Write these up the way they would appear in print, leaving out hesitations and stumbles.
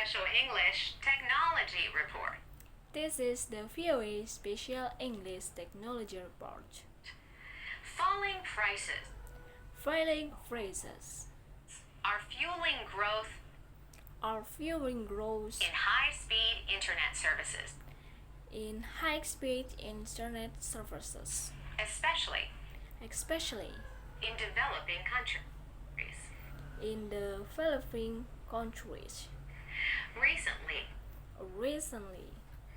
Special English Technology Report. This is the VOA Special English Technology Report. Falling prices Falling phrases are fueling growth are fueling growth in high-speed internet services, in high-speed internet services, especially especially in developing countries. in the developing countries. Recently, Recently,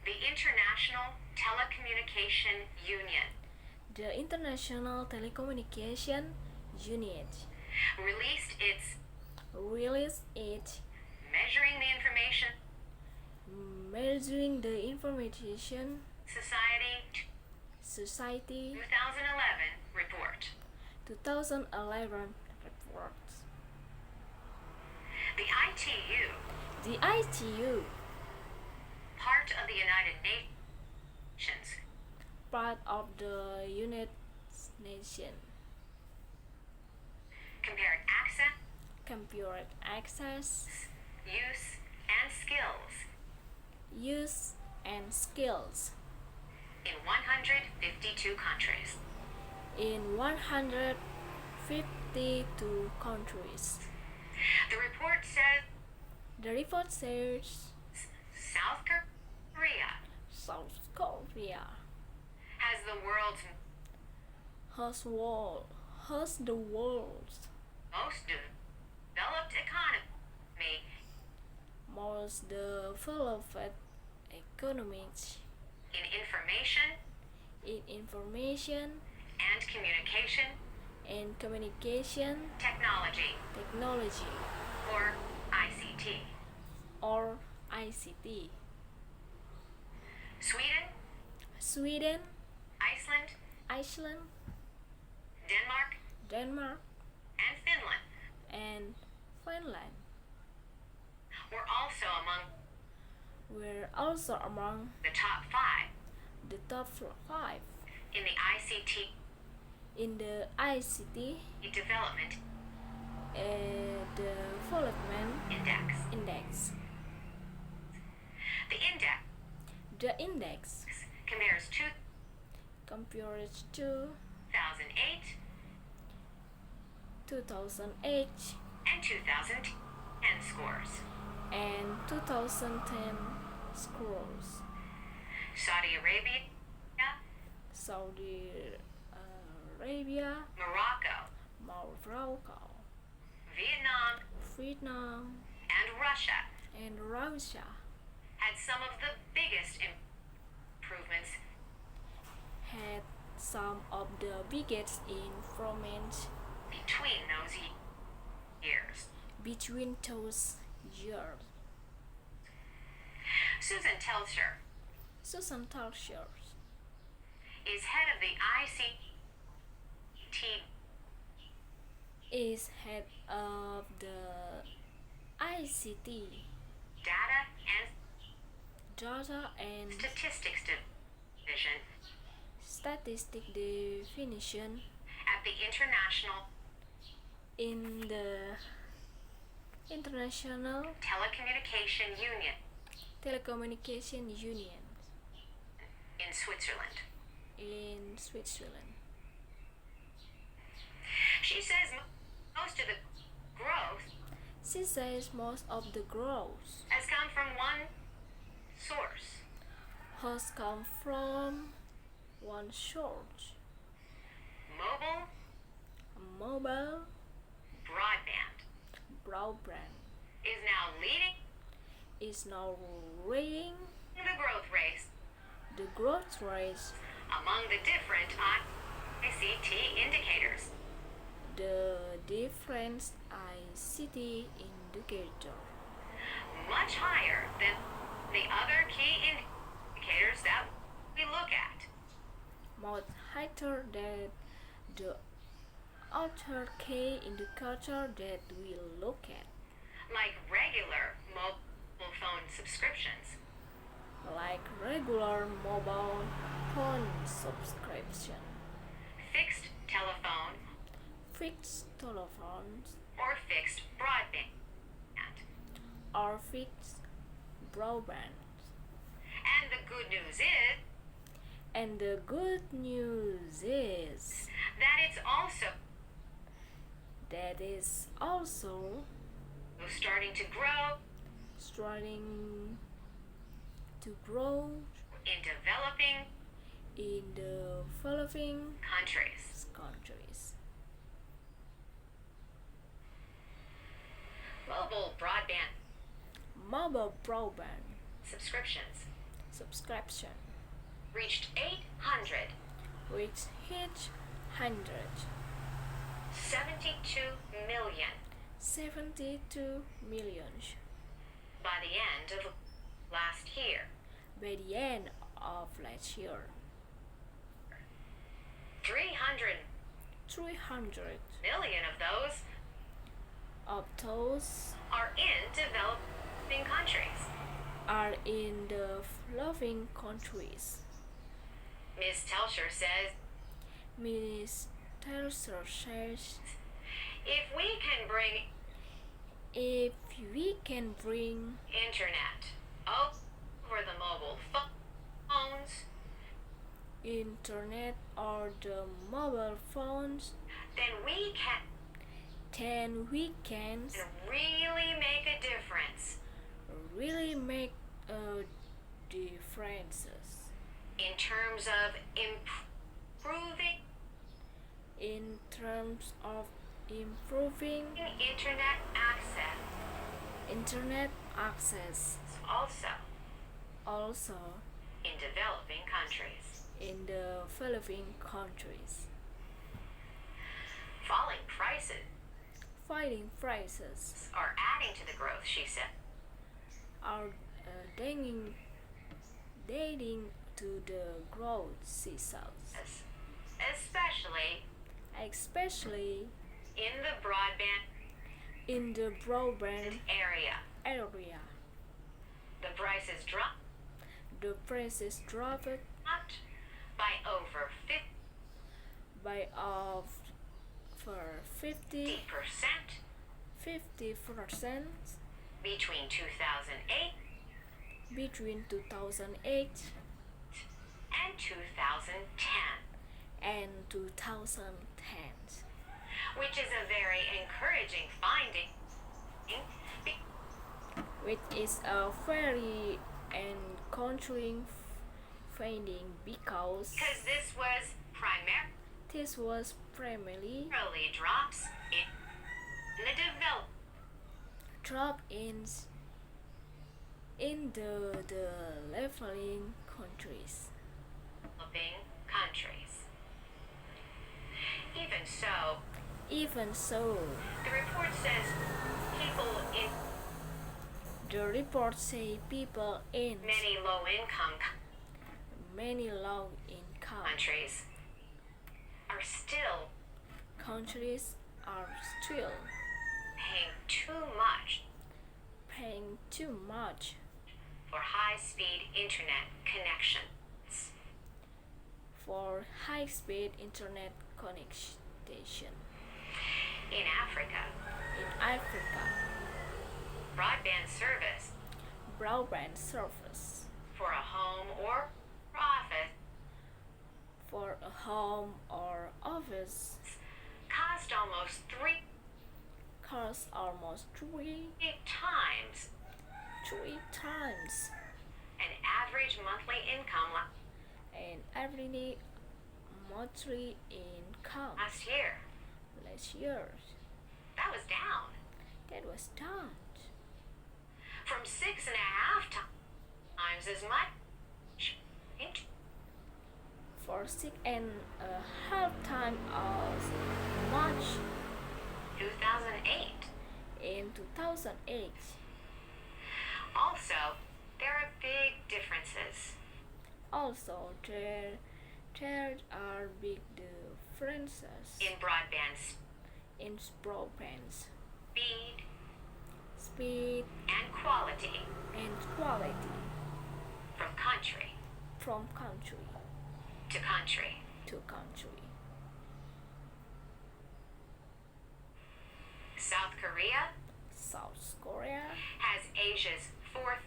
the International Telecommunication Union the International Telecommunication Union released its released its Measuring the Information Measuring the Information Society Society 2011 report. 2011 report. The The ITU, part of the United Nations, part of the United Nations, compared compared access, use, and skills in in 152 countries. 152 countries. The report says The report says South Korea South Korea has the world's has the world's most developed economy most developed economies in information and communication technology, technology or ICT. or ICT. Sweden, Iceland, Iceland, Denmark, Denmark, and Finland and Finland were also among the top five in the ICT in the ICT development development index. index. The index The index compares compares to 2008 2008 and 2010 scores. and 2010 scores. Saudi Arabia, Saudi Arabia, Morocco, Morocco, Vietnam, Vietnam, and Russia had had some of the biggest improvements between those years. between those years. Susan Teltscher Susan Teltscher is head of the ICT is head of the ICT Data Data and Statistics Division Statistic Definition at the in the International Telecommunication Union in Switzerland. She says most of the growth She says most of the growth has come from one source, has come from one source: mobile broadband is now leading leading the growth rate the growth rate among the different ICT indicators. the different ICT indicator Much higher than the other key indicators that we look at. much higher than the other key indicator that we look at, Like regular mobile phone subscriptions, like regular mobile phone subscription, fixed telephone, fixed telephones, or fixed broadband. or fixed broadband. And the good news is And the good news is that it's also that is also starting to grow starting to grow in developing in the following countries. countries. Mobile broadband Mobile broadband subscriptions subscription reached 800 which hit 72 million 172 million by the end of last year. by the end of last year. 300 300 million of those of those are in developing countries. are in the following countries. Ms. Telsher says Ms. Telser says if we can bring if we can bring internet over the mobile phones, internet or the mobile phones, then we can really make a difference really make a differences in terms of improving in terms of improving internet access, internet access also also in developing countries. in the following countries. Falling prices Fighting prices are adding to the growth, she said. are dating to the growth she says, Especially especially in the broadband in the broadband area. area. The prices dropped The prices dropped by over by over 50% 50% between 2008 between 2008 and 2010, and 2010, which is a very encouraging finding which is a very encouraging finding because this was primarily this was primarily drops in the drop in the leveling countries. developing countries. Even so, The report says people in the report say people in many low-income many low-income countries are still countries are still paying too much for high-speed internet connections. for high-speed internet connection. In Africa, In Africa, broadband broadband service for a home or office for a home or office cost almost costs almost three times an average monthly income every monthly income last year. last year. That was down That was done from 6.5 times as much in for 6.5 times as much 2008. in 2008. Also, there are big differences Also, there are big differences in broadband in broadband speed speed and quality and quality from country from country to country. to country. South Korea South Korea has Asia's fourth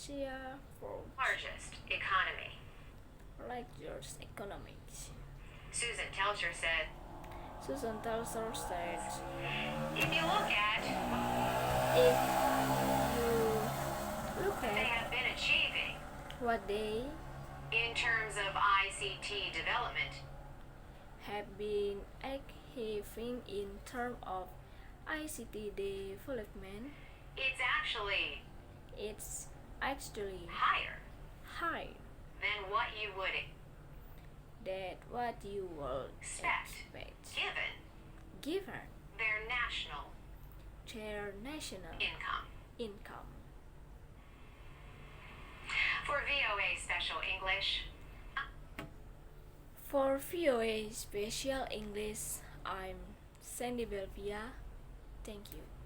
Asia for largest economy. largest economics. Susan Telcher said, Susan Telser said, if you look at if you look what they at have been achieving what they in terms of ICT development, have been achieving in terms of ICT development, it's actually higher higher than what you would than what you would expect, expect given given their national national income. income. For VOA Special English, For VOA Special English, I'm Sandy Belvia. Thank you.